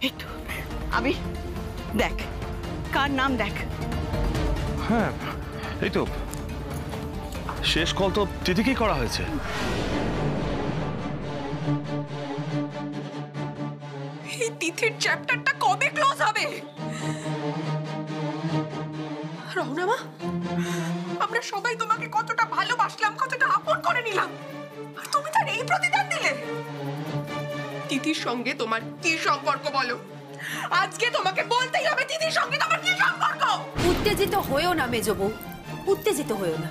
একটু আমি দেখ কার নাম দেখ। হ্যাঁ এই তো শেষ কল তো তিথিকেই করা হয়েছে। এই তিথির চ্যাপ্টারটা কবে ক্লোজ হবে? রওনা মা, আমরা সবাই তোমাকে কতটা ভালোবাসলাম, কতটা আপন করে নিলাম, আর তুমি তার এই প্রতিদান দিলে। তিথির সঙ্গে তোমার কি সম্পর্ক বলো? আজকে তোমাকে বলতেই হবে তিথির সঙ্গে তোমার কি সম্পর্ক। উত্তেজিত হয়েও না মেজো বউ, উত্তেজিত হয়েও না।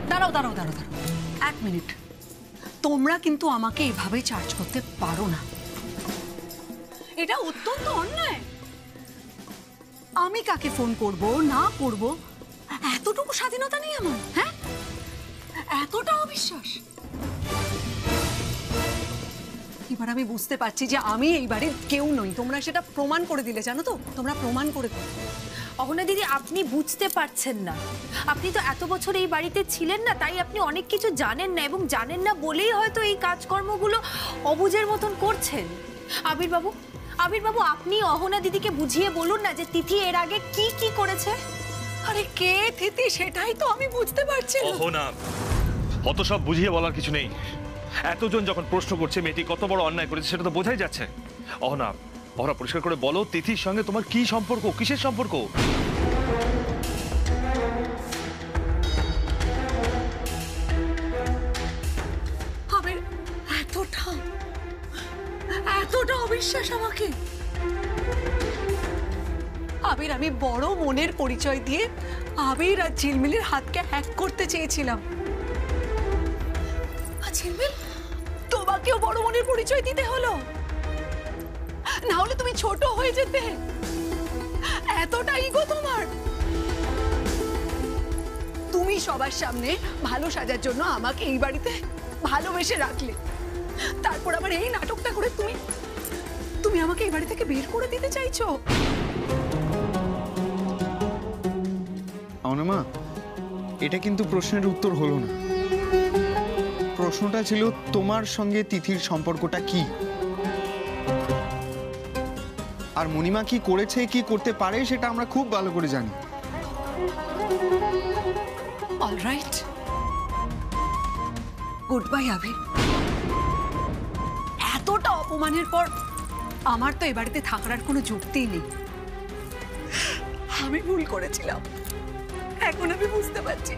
দাঁড়াও দাঁড়াও দাঁড়াও দাঁড়াও, এক মিনিট। তোমরা কিন্তু আমাকে এভাবে চার্জ করতে পারো না, এটা অত্যন্ত অন্যায়। আমি কাকে ফোন করব না করব এতটুকু স্বাধীনতা নেই আমার? হ্যাঁ, এতটা অবিশ্বাস। এবার আমি বুঝতে পারছি যে আমি এই বাড়ির কেউ নই। তোমরা সেটা প্রমাণ করে দিলে, জানো তো, তোমরা প্রমাণ করে দিলে। অহনা দিদি, আপনি বুঝতে পারছেন না, আপনি তো এত বছর এই বাড়িতে ছিলেন না, তাই আপনি অনেক কিছু জানেন না, এবং জানেন না বলেই হয়তো এই কাজকর্মগুলো অবুঝের মতন করছেন। আবির বাবু, আপনি অহনা দিদিকে বুঝিয়ে বলুন না যে তিথি এর আগে কি কি করেছে। আরে কে তিথি সেটাই তো আমি বুঝতে পারছি না। অহনা, অত সব বুঝিয়ে বলার কিছু নেই। এতজন যখন প্রশ্ন করছে মেয়েটি কত বড় অন্যায় করেছে সেটা তো বোঝাই যাচ্ছে। অহনা পরিষ্কার করে বলো, তিথির সঙ্গে তোমার কি সম্পর্ক, কিসের সম্পর্ক? আবির, এতটা অবিশ্বাস আমাকে। আবির, আমি বড় মনের পরিচয় দিয়ে আবির আর ঝিলমিলের হাতকে হ্যাক করতে চেয়েছিলাম। ঝিলমিল, তোমাকেও বড় মনের পরিচয় দিতে হলো, না হলে তুমি ছোট হয়ে যেতে। এতটা ইগো তোমার। তুমি সবার সামনে ভালো সাজার জন্য আমাকে এই বাড়িতে ভালোবেসে রাখলে, তারপর আবার এই নাটকটা করে তুমি আমাকে এই বাড়ি থেকে বের করে দিতে চাইছো। অনমা, এটা কিন্তু প্রশ্নের উত্তর হলো না। প্রশ্নটা ছিল তোমার সঙ্গে তিথির সম্পর্কটা কি, আর মণিমা কি করেছে কি করতে পারে সেটা আমরা খুব ভালো করে জানি। অলরাইট, গুড বাই আবির। এতটা অপমানের পর আমার তো এ বাড়িতে থাকার আর কোনো যুক্তিই নেই। আমি ভুল করেছিলাম, এখন আমি বুঝতে পারছি।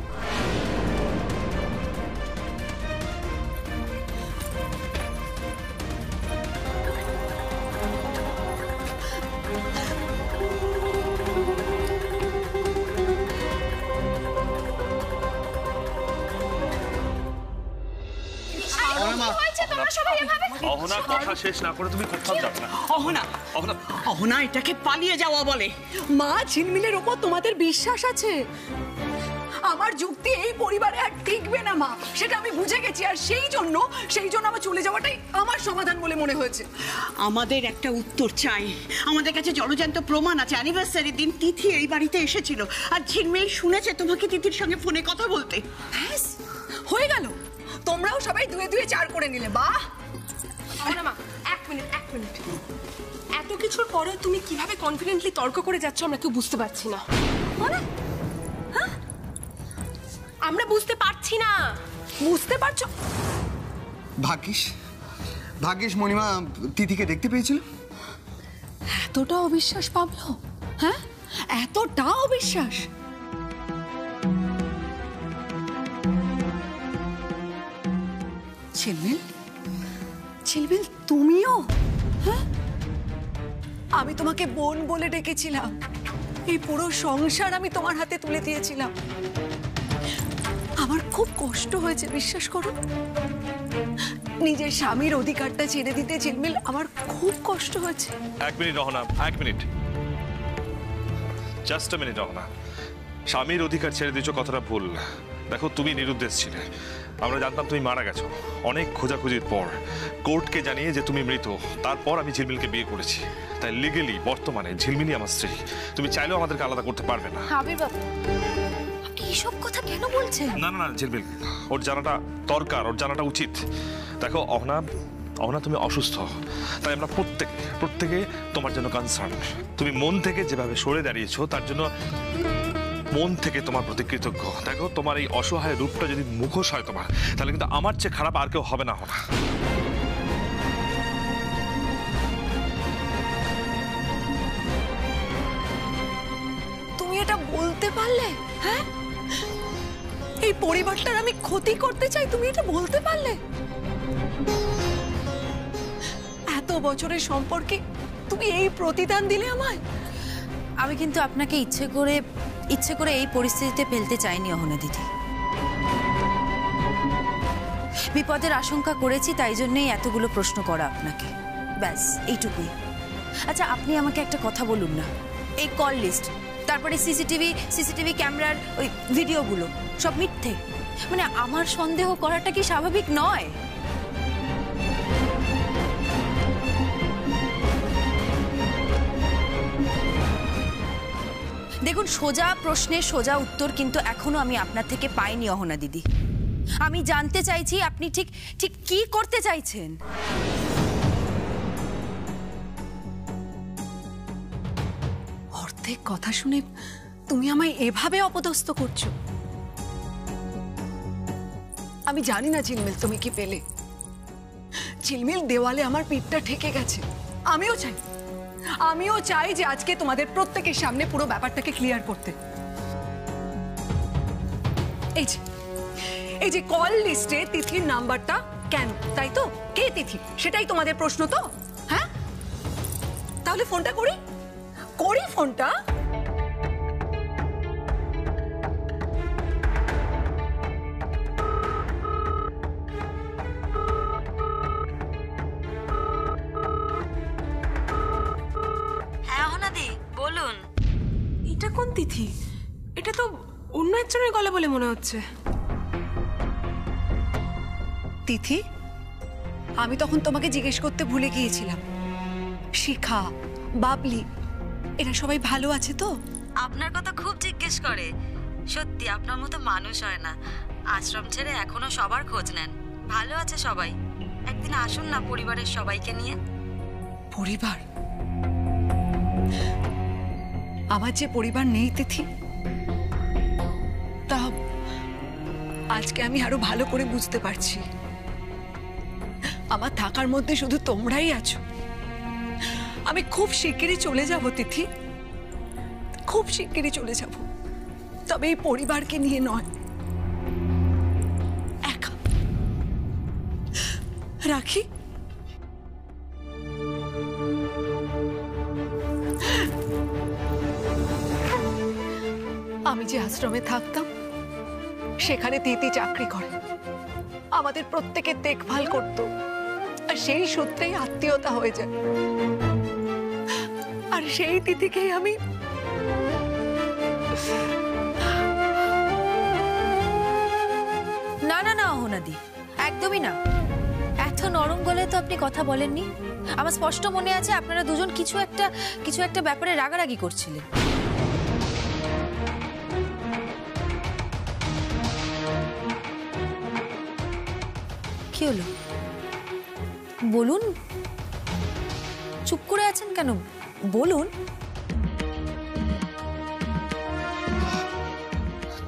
অহনা, কথা শেষ না করে তুমি কোথাও যাবে না। অহনা এটাকে পালিয়ে যাওয়া বলে। মা, ঝিলমিলের ওপর তোমাদের বিশ্বাস আছে, আমার যুক্তি এই পরিবারে আর টিকবে না মা, সেটা আমি বুঝে গেছি। আর সেই জন্য আমার চলে যাওয়াটাই আমার সমাধান বলে মনে হয়েছে। আমাদের একটা উত্তর চাই। আমাদের কাছে জলজ্যান্ত প্রমাণ আছে। অ্যানিভার্সারি দিন তিথি এই বাড়িতে এসেছিল, আর ঝিলমিল শুনেছে তোমাকে তিথির সঙ্গে ফোনে কথা বলতে। ব্যাস হয়ে গেল, তোমরাও সবাই দুয়ে দুয়ে চার করে নিলে। বাহ! মা, এক মিনিট, এত কিছুর পরে তুমি কিভাবে কনফিডেন্টলি তর্ক করে যাচ্ছ আমরা কেউ বুঝতে পারছি না। আমরা বুঝতে পারছি না। বুঝতে পারছো? ভাগ্যিস মণিমা তিথিকে দেখতে পেয়েছিল। এতটা অবিশ্বাস পাবলো? হ্যাঁ, এতটা অবিশ্বাস? ঝিলমিল, তুমিও? হ্যাঁ, আমি তোমাকে বোন বলে ডেকেছিলাম, এই পুরো সংসার আমি তোমার হাতে তুলে দিয়েছিলাম। আমার খুব কষ্ট হয়েছে, বিশ্বাস করো। নিজের স্বামীর অধিকারটা ছেড়ে দিতে ঝিলমিল আমার খুব কষ্ট হয়েছে। এক মিনিট রহনা, এক মিনিট, জাস্ট আ মিনিট রহনা। স্বামীর অধিকার ছেড়ে দিয়েছো কথাটা ভুল। দেখো, তুমি নিরুদ্দেশ ছিলে, আমরা জানতাম তুমি মারা গেছো। অনেক খোঁজাখুঁজির পর কোর্টকে জানিয়ে যে তুমি মৃত, তারপর আমি ঝিলমিলকে বিয়ে করেছি। তাই লিগেলি বর্তমানে ঝিলমিলই আমার স্ত্রী। তুমি চাইলেও আমাদেরকে আলাদা করতে পারবে না। আবির বাবু, আপনি এইসব কথা কেন বলছেন? না না না ঝিলমিল, ওর জানাটা দরকার, ওর জানাটা উচিত। দেখো অহনা, অহনা তুমি অসুস্থ, তাই আমরা প্রত্যেকে তোমার জন্য কনসার্ন। তুমি মন থেকে যেভাবে সরে দাঁড়িয়েছো তার জন্য মন থেকে তোমার প্রতি কৃতজ্ঞ। দেখো, তোমার এই অসহায় রূপটা যদি মুখোশ হয় তোমার, তাহলে কিন্তু আমার চেয়ে খারাপ আর কেউ হবে না। অহনা, তুমি এটা বলতে পারলে? হ্যাঁ, এই পরিবারটার আমি ক্ষতি করতে চাই, তুমি এটা বলতে পারলে? এত বছরের সম্পর্কে তুমি এই প্রতিদান দিলে আমায়। আমি কিন্তু আপনাকে ইচ্ছে করে এই পরিস্থিতিতে ফেলতে চাইনি অহনা দিদি। বিপদের আশঙ্কা করেছি, তাই জন্যই এতগুলো প্রশ্ন করা আপনাকে, ব্যাস এইটুকুই। আচ্ছা, আপনি আমাকে একটা কথা বলুন না, এই কল লিস্ট, তারপরে সিসিটিভি ক্যামেরার ওই ভিডিওগুলো সব মিথ্যে? মানে আমার সন্দেহ করাটা কি স্বাভাবিক নয়? দেখুন, সোজা প্রশ্নের সোজা উত্তর কিন্তু এখনো আমি আপনার থেকে পাইনি অহনা দিদি। আমি জানতে চাইছি আপনি ঠিক কি করতে চাইছেন। অর্ধেক কথা শুনে তুমি আমায় এভাবে অপদস্থ করছো? আমি জানি না ঝিলমিল তুমি কি পেলে। ঝিলমিল, দেওয়ালে আমার পিঠটা ঠেকে গেছে। আমিও চাই যে আজকে তোমাদের প্রত্যেকের সামনে পুরো ব্যাপারটাকে ক্লিয়ার করতে। এই যে কল লিস্টে তিথির নাম্বারটা কেন, তাই তো? কে তিথি সেটাই তোমাদের প্রশ্ন তো? হ্যাঁ, তাহলে ফোনটা করি ফোনটা। হ্যাঁ অহনা দি, বলুন। এটা কোন তিথি? এটা তো অন্য একজনের গলা বলে মনে হচ্ছে। তিথি, আমি তখন তোমাকে জিজ্ঞেস করতে ভুলে গিয়েছিলাম, শিখা, বাবলি এরা সবাই ভালো আছে তো? আপনার কথা খুব জিজ্ঞেস করে। সত্যি আপনার মতো মানুষ হয় না। আশ্রম ছেড়ে এখনো সবার খোঁজ নেন। ভালো আছে সবাই। একদিন আসুন না পরিবারের সবাইকে নিয়ে। পরিবার? আমার যে পরিবার নেই তিথি, তা আজকে আমি আরো ভালো করে বুঝতে পারছি। আমার থাকার মধ্যে শুধু তোমরাই আছো। আমি খুব শিগগিরই চলে যাব তিথি, খুব শিগগিরই চলে যাব, তবে এই পরিবারকে নিয়ে নয়, একা। রাখি। আমি যে আশ্রমে থাকতাম সেখানে তিথি চাকরি করে, আমাদের প্রত্যেকের দেখভাল করতো, আর সেই সূত্রেই আত্মীয়তা হয়ে যায়। আর সেই তিথিকেই আমি না অহনা দি, একদমই না। এত নরম গলায় তো আপনি কথা বলেননি। আমার স্পষ্ট মনে আছে আপনারা দুজন কিছু একটা ব্যাপারে রাগারাগি করছিলেন। কি হলো বলুন? চুপ করে আছেন কেন? বলুন।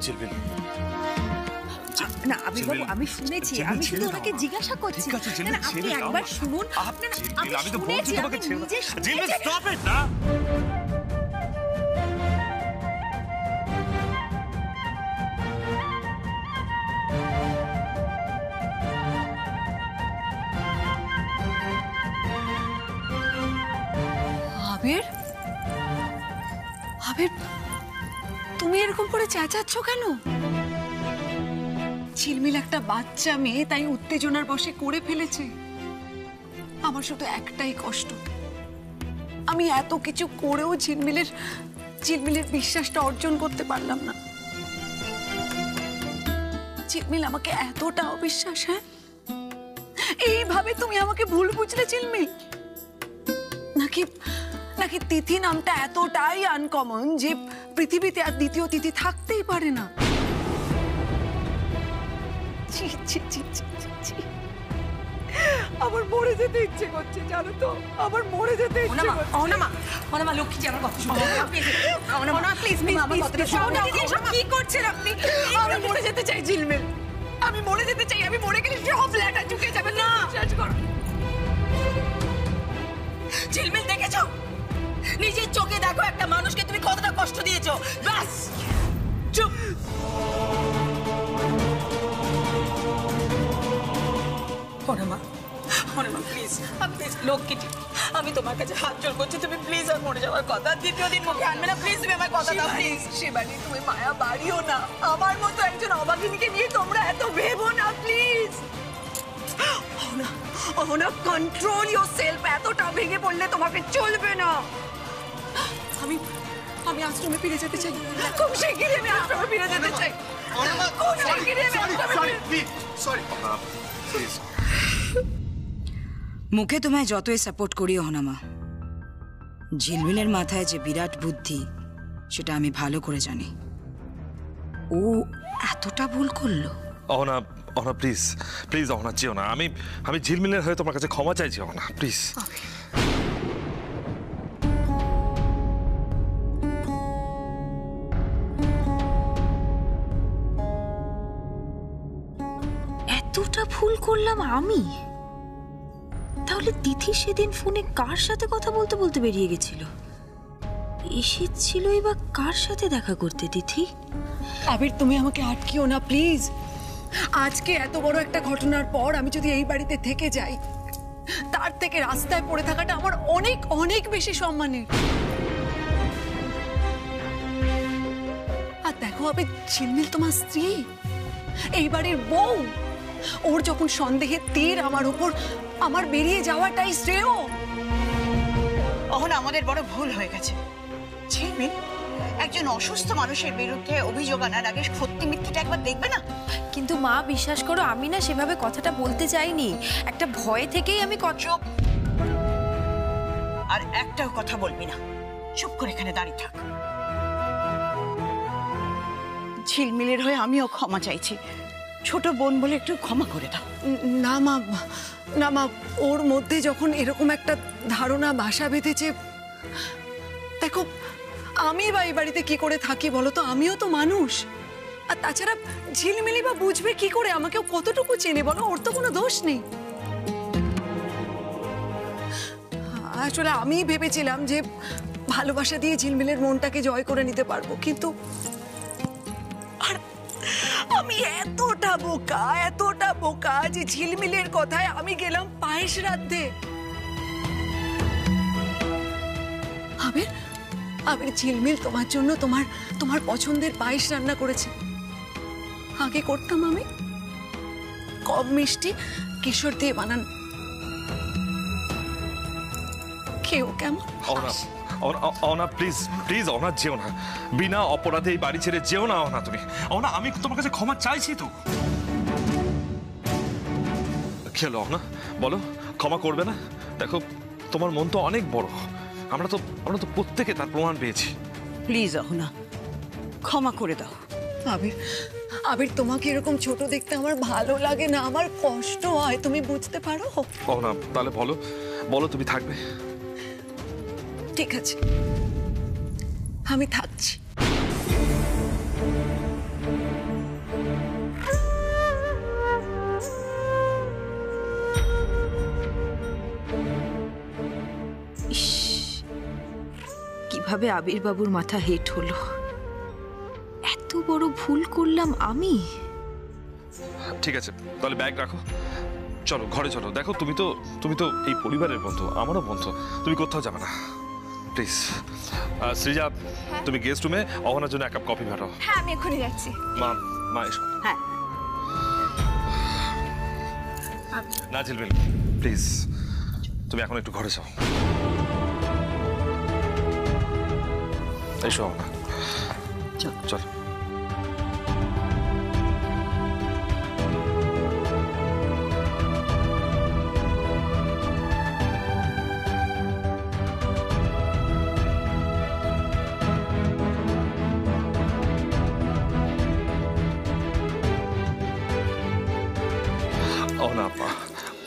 ঝিলমিল, না আবির্বাবু, আমি শুনেছি, আমি শুধু ওনাকে জিজ্ঞাসা করছি। না, আপনি একবার শুনুন। আমি তো বলছি তোমাকে ছেড়ে দাও। ঝিলমিল, স্টপ ইট না। আবির, আবির, তুমি এরকম করে চেঁচাচ্ছ কেন? ঝিলমিল একটা বাচ্চা মেয়ে, তাই উত্তেজনার বশে করে ফেলেছে। আমার শুধু একটাই কষ্ট, আমি এত কিছু করেও ঝিলমিলের বিশ্বাসটা অর্জন করতে পারলাম না। ঝিলমিল আমাকে এতটা অবিশ্বাস, হ্যাঁ? এইভাবে তুমি আমাকে ভুল বুঝলে ঝিলমিল? নাকি তিথি নামটা এতটাই আনকমন যে পৃথিবীতে আর দ্বিতীয় তিথি থাকতেই পারে না? ছি ছি ছি ছি ছি। আমার মরে যেতে ইচ্ছে করছে জানো তো, আমার মরে যেতে ইচ্ছে করছে। অনামা লক্ষ্মী আমার কথা শুনো। অনামা প্লিজ আমার কথাটা শোনো। দিদি এসব কি করছেন আপনি? আমি মরে যেতে চাই ঝিলমিল, আমি মরে যেতে চাই। আমি মরে গেলে সব ল্যাটা ঝুঁকে যাবে। না শেষ করো। ঝিলমিল দেখেছো? নিজের চোখে দেখো একটা মানুষকে তুমি কতটা কষ্ট দিয়েছো। ব্যাস চুপ। অনামা প্লিজ লক্ষ্মীটি, আমি তোমার কাছে হাত জোড় করছি, তুমি প্লিজ আর মরে যাওয়ার কথা দ্বিতীয় দিন মুখে আনবে না। প্লিজ তুমি আমার কথা দাও প্লিজ। শিবানী তুমি মায়া বাড়িও না, আমার মতো একজন অবাগিনীকে নিয়ে তোমরা এত ভেবো না প্লিজ। না কন্ট্রোল ইয়োরসেলফ। এতটা ভেঙে পড়লে তোমাকে চলবে না। আমি আশ্রমে ফিরে যেতে চাই, খুব শিগগিরই আমি আশ্রমে ফিরে যেতে চাই। খুব শিগগিরই আমি আশ্রমে প্লিজ। মুখে তোমায় যতই সাপোর্ট করি অহনামা, ঝিলমিলের মাথায় যে বিরাট বুদ্ধি সেটা আমি ভালো করে জানি। ও এতটা ভুল করলো। অহনা প্লিজ প্লিজ অহনা যেও না। আমি ঝিলমিলের হয়ে তোমার কাছে ক্ষমা চাইছি অহনা, প্লিজ। এতটা ভুল করলাম আমি? তাহলে তিথি সেদিন ফোনে কার সাথে কথা বলতে বলতে বেরিয়ে গেছিল? এসেছিলই বা কার সাথে দেখা করতে তিথি? আবির তুমি আমাকে আটকিও না প্লিজ। আজকে এত বড় একটা ঘটনার পর আমি যদি এই বাড়িতে থেকে যাই, তার থেকে রাস্তায় পড়ে থাকাটা আমার অনেক অনেক বেশি সম্মানের। আর দেখো আবির, ঝিলমিল তোমার স্ত্রী, এই বাড়ির বউ। ওর যখন সন্দেহের তীর আমার উপর, আমার বেরিয়ে যাওয়াটাই শ্রেয়। অহনা, আমাদের বড় ভুল হয়ে গেছে। ঝিলমিল একজন অসুস্থ মানুষের বিরুদ্ধে অভিযোগ আনার আগে সত্যি মিথ্যেটা একবার দেখবে না? কিন্তু মা বিশ্বাস করো, আমি না সেভাবে কথাটা বলতে চাইনি। একটা ভয় থেকেই আমি চুপ। আর একটাও কথা বলবি না, চুপ করে এখানে দাঁড়িয়ে থাক। ঝিলমিলের হয়ে আমিও ক্ষমা চাইছি। ছোট বোন বলে একটু ক্ষমা করে দাও। না মা, ওর মধ্যে যখন এরকম একটা ধারণা বাসা বেঁধেছে, দেখো আমি বা এই বাড়িতে কি করে থাকি বলো তো? আমিও তো মানুষ। আর তাছাড়া ঝিলমিলি বা বুঝবে কি করে আমাকেও কতটুকু চেনে বলো? ওর তো কোনো দোষ নেই। আসলে আমি ভেবেছিলাম যে ভালোবাসা দিয়ে ঝিলমিলের মনটাকে জয় করে নিতে পারবো, কিন্তু আর আমি এতটা বোকা যে ঝিলমিলের কথায় আমি গেলাম পায়েস রাঁধতে। আবির ঝিলমিল তোমার জন্য তোমার পছন্দের পায়েস রান্না করেছে। আগে করতাম আমি, কম মিষ্টি, কেশর দিয়ে বানান। কেউ কেমন? অহনা প্লিজ প্লিজ অহনা যেও না। বিনা অপরাধে এই বাড়ি ছেড়ে যেও না অহনা তুমি। অহনা আমি তোমার কাছে ক্ষমা চাইছি তো। খেলো অহনা, বলো ক্ষমা করবে না? দেখো তোমার মন তো অনেক বড়, আমরা তো প্রত্যেকে তার প্রমাণ পেয়েছি। প্লিজ অহনা, ক্ষমা করে দাও। আবির তোমাকে এরকম ছোট দেখতে আমার ভালো লাগে না, আমার কষ্ট হয়, তুমি বুঝতে পারো? অহনা তাহলে বলো তুমি থাকবে? ঠিক আছে, আমি থাকছি। কিভাবে আবির বাবুর মাথা হেট হলো? এত বড় ভুল করলাম আমি। ঠিক আছে তাহলে ব্যাগ রাখো, চলো ঘরে চলো। দেখো তুমি তো এই পরিবারের বন্ধু, আমারও বন্ধু, তুমি কোথাও যাবে না প্লিজ। সৃজা, তুমি গেস্ট রুমে অহনার জন্য এক কাপ কফি পাঠাও। হ্যাঁ আমি এখনই যাচ্ছি। মা এসো। হ্যাঁ না ঝিলমিল প্লিজ, তুমি এখন একটু ঘরে যাও। এসো অহনা, চল।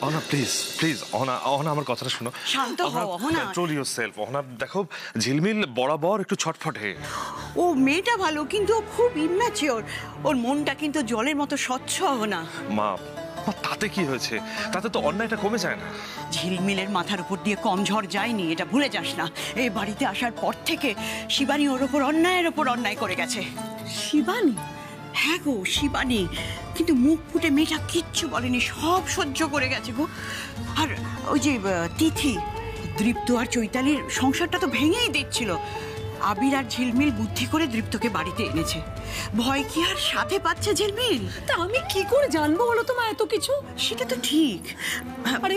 অহনা প্লিজ প্লিজ অহনা, অহনা আমার কথাটা শোনো। শান্ত হও, অহনা। Control yourself. অহনা দেখো, ঝিলমিল বরাবর একটু ছটফটে। ও মেয়েটা ভালো, কিন্তু ও খুব ইম্যাচিওর। ওর মনটা কিন্তু জলের মতো স্বচ্ছ, অহনা। মা, তাতে কি হয়েছে? তাতে তো অন্যায়টা কমে যায় না। ঝিলমিলের মাথার উপর দিয়ে কম ঝড় যায়নি, এটা ভুলে যাস না। এই বাড়িতে আসার পর থেকে শিবানী ওর ওপর অন্যায়ের ওপর অন্যায় করে গেছে। শিবানী? হ্যাঁ গো, শিবানী। কিন্তু মুখ ফুটে মেয়েটা কিচ্ছু বলেনি, সব সহ্য করে গেছে গো। আর ওই যে তিথি, দৃপ্ত আর চৈতালির সংসারটা তো ভেঙেই দিচ্ছিল। আবির আর ঝিলমিল বুদ্ধি করে দৃপ্তকে বাড়িতে এনেছে। ভয় কি আর সাথে পাচ্ছে ঝিলমিল? তা আমি কি করে জানবো বলো তো মা এত কিছু? সেটা তো ঠিক। আরে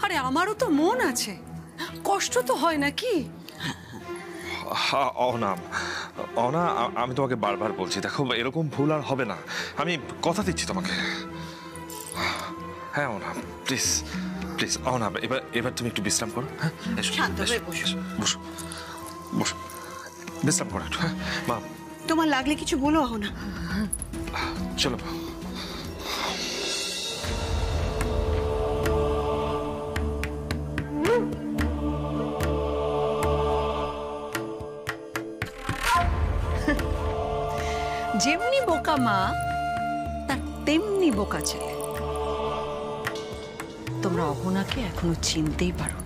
আরে আমারও তো মন আছে, কষ্ট তো হয় নাকি? অহনা, অহনা, আমি তোমাকে বারবার বলছি, দেখো এরকম ভুল আর হবে না। আমি কথা দিচ্ছি তোমাকে। হ্যাঁ অহনা, প্লিজ প্লিজ। অহনা, এবার এবার তুমি একটু বিশ্রাম করো। হ্যাঁ, শান্ত হয়ে বসো। বসো বসো, বিশ্রাম করো একটু। হ্যাঁ মা, তোমার লাগলে কিছু বলো, অহনা। চলো। যেমনি বোকা মা, তার তেমনি বোকা ছেলে। তোমরা অহনাকে এখনো চিনতেই পারো।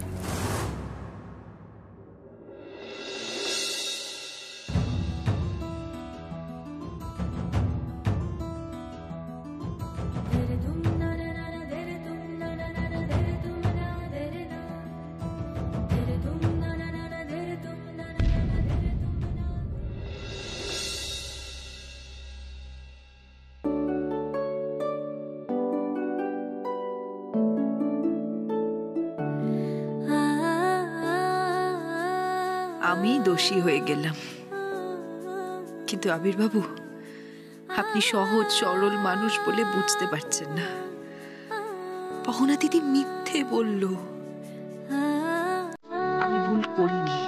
আমি দোষী হয়ে গেলাম, কিন্তু আবির বাবু, আপনি সহজ সরল মানুষ বলে বুঝতে পারছেন না। অহনা দিদি মিথ্যে বলল। আমি ভুল করিনি।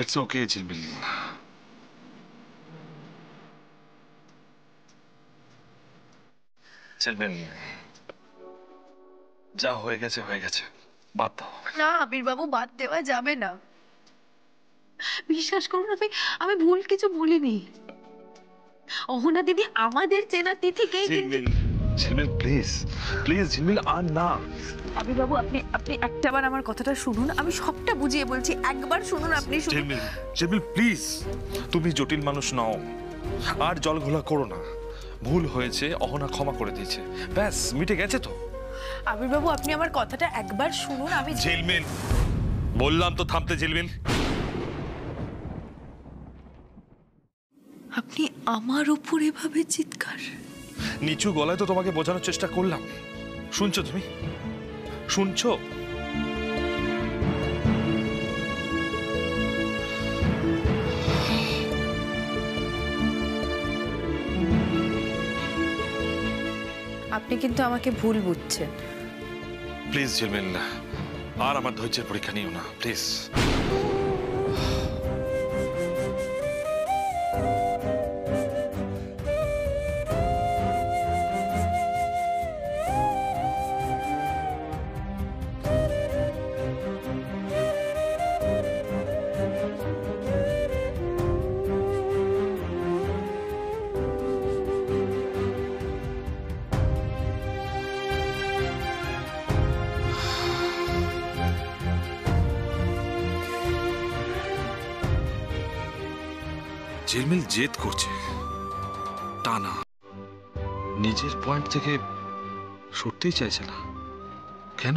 ইটস ওকে ঝিলমিল। ঝিলমিল, যা হয়ে গেছে হয়ে গেছে, বাদ দাও। না আবির বাবু, বাদ দেওয়া যাবে না। বিশ্বাস করুন, আমি ভুল কিছু বলিনি। অহনা দিদি আমাদের চেনা তিথিকেই কিন্তু। ঝিলমিল প্লিজ প্লিজ, ঝিলমিল আর না। আবির বাবু, আপনি একটাবার আমার কথাটা শুনুন। আমি সবটা বুঝিয়ে বলছি, একবার শুনুন। আপনি শুনুন। ঝিলমিল, ঝিলমিল প্লিজ, তুমি জটিল মানুষ নও। আর জল ঘোলা করো না। ভুল হয়েছে, অহনা ক্ষমা করে দিয়েছে, ব্যাস মিটে গেছে তো। আবির বাবু, আপনি আমার কথাটা একবার শুনুন। আমি ঝিলমিল, বললাম তো থামতে। ঝিলমিল, আপনি আমার উপর এভাবে চিৎকার? নিচু গলায় তো তোমাকে বোঝানোর চেষ্টা করলাম। শুনছো তুমি? শুনছো? আপনি কিন্তু আমাকে ভুল বুঝছেন। প্লিজ ঝিলমিল, আর আমার ধৈর্যের পরীক্ষা নিও না প্লিজ। ঝিলমিল জেদ করছে, টানা, নিজের পয়েন্ট থেকে সরতেই চাইছে না। কেন?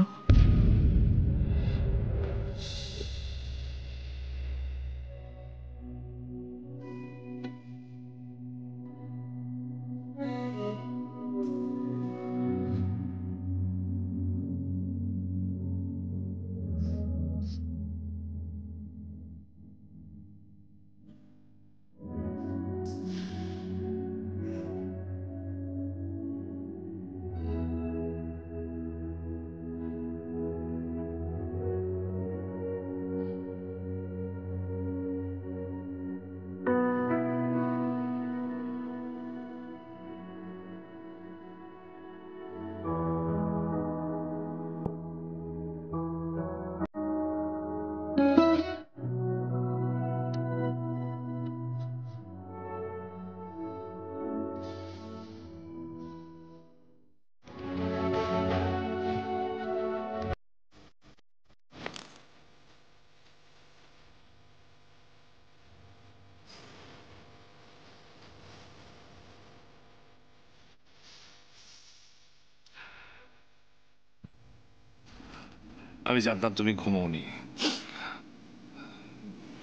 আমি জানতাম তুমি ঘুমোওনি।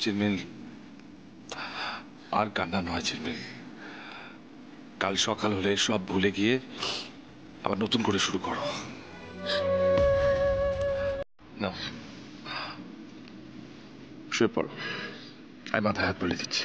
ঝিলমিল, আর কান্না নয় ঝিলমিল। কাল সকাল হলে সব ভুলে গিয়ে আবার নতুন করে শুরু করো। না, শুয়ে পড়ো, আমি মাথায় হাত বলে দিচ্ছি।